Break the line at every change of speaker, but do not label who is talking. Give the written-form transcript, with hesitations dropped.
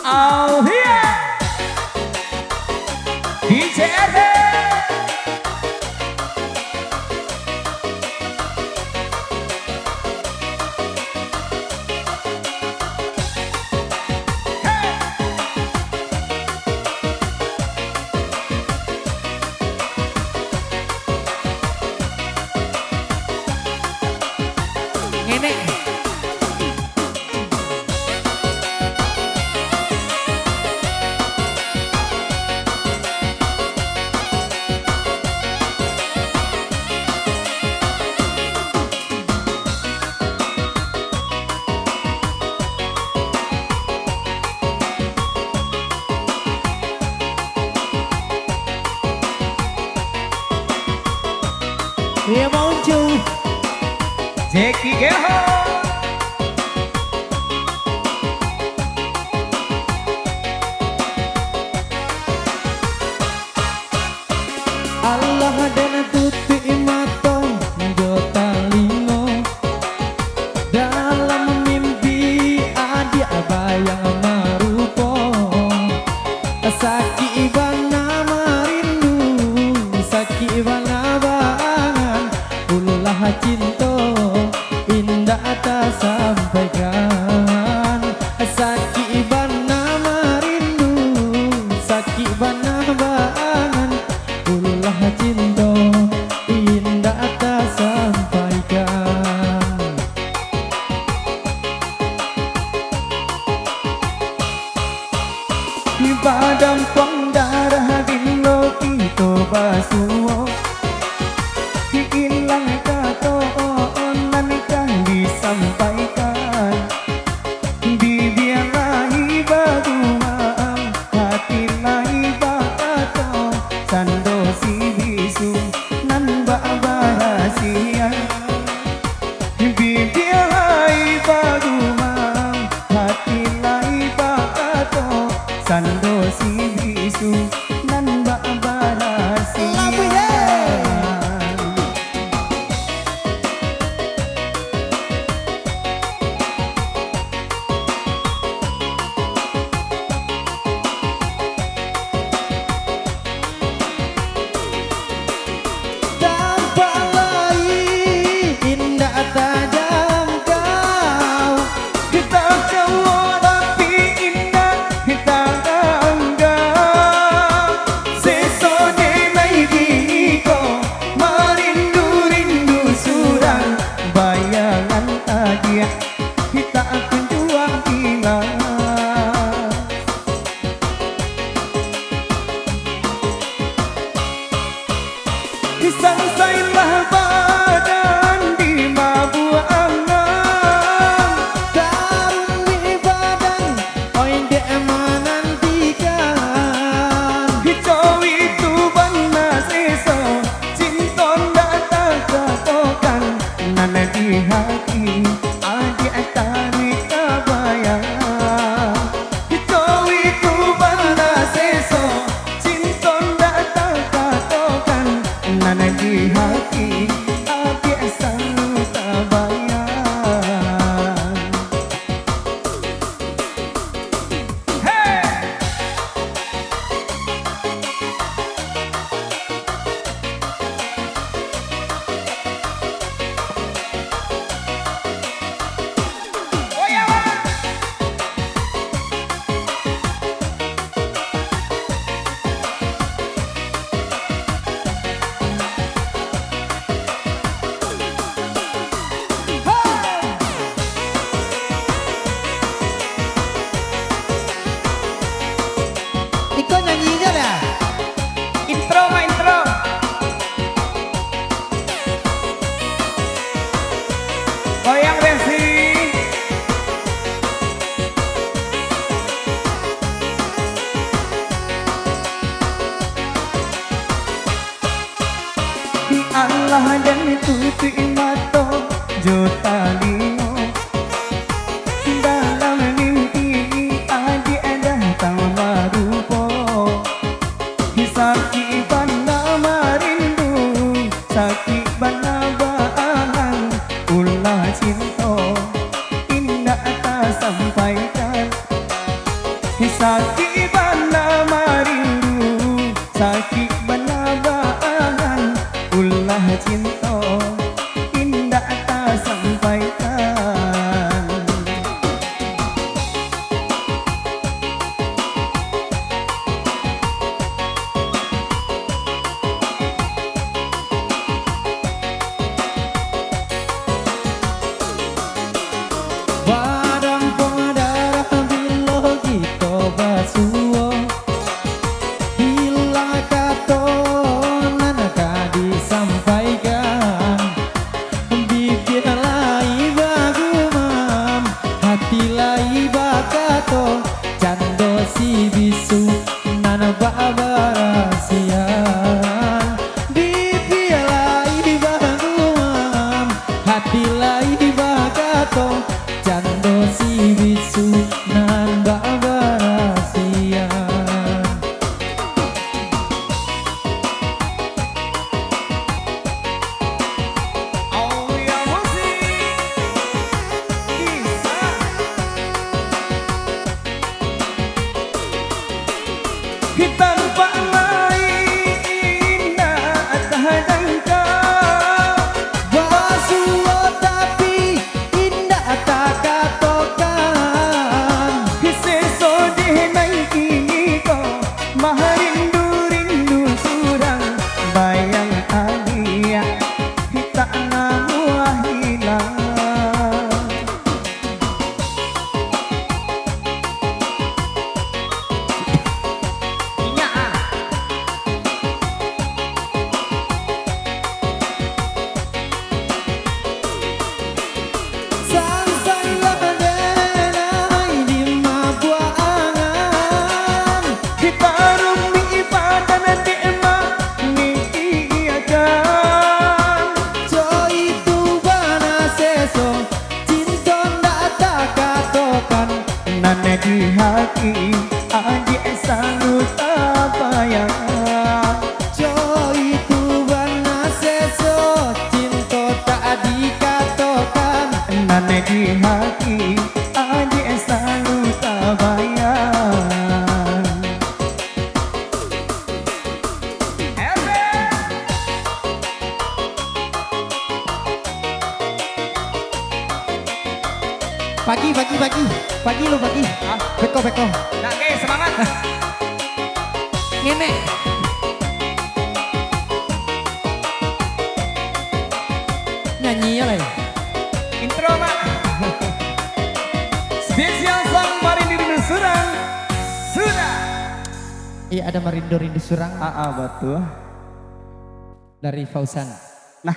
Oh yeah, DJ Ade.
Dia muncul
Jackie Geho.
Allah dan tuti mata jota lingo dalam mimpi adik bayang marupo saki ibana marindu saki ibana bangan ulah cinta indah tak sampaikan saki ibana marindu saki ibana bangan ulah cinta indah tak sampaikan di padang pangdarah bilo kita basuh hilang kata onan kan disampaikan dibiarai batu maam hati lai bakato sando si bisu nan baba rahasia dibiarai batu maam hati lai bakato sando si bisu nan baba rahasia. Kita akan juang hilang disangsailah badan di mabuk angan daruni badan oi dek menantikan hijau itu bana seso cinton datang katokan nana di hati adik tarik kabayang hijau itu bana seso cinton datang katokan nana di hati adik selalu kabayang.
Hey, oh ya Pak.
Iko nyanyinya dah
Intro mah intro. Goyang Besi.
di Allah dan tuti mata jota lingo dalam mimpi adik datang marupo saki bana marindu saki bana baangan ulah cinta indah tak sampaikan
Sakit bana marindu, sakit bana baangan, ulah cinta indah tak sampaikan.
Barang pengadara bilo kita basuo, bila kato nanaka disampaikan, bibir lai bagumam, hati lai bakato, cando si bisu nana babarasian, bibir lai bagumam, hati lai bakato, cando si bisu nan babarasian.
Oh ya musik bisa. Kita lupa lain tak jangka.
Basuo tapi indah tak katokan,
Seso di naik ini ko maharindu surang bayang alia kita namua hilang. Inya
sang ladenai di mabuangan,
kita rumi ibadah nanti emak ni iakan.
co itu bana seso, cinta ndak tak katokan,
Nana di hati adik selalu tak bayang.
co itu bana seso, cinta tak dikatokan.
Nana di hati adik selalu tak bayang.
Pagi lo pagi, beko
Nah, oke, semangat.
ngene. Nyanyi ya lah.
Intro mak. Spesial sang Marindu Surang. Sudah.
Iya ada Marindo Rindu Surang
Betul.
dari Fausan.
Nah,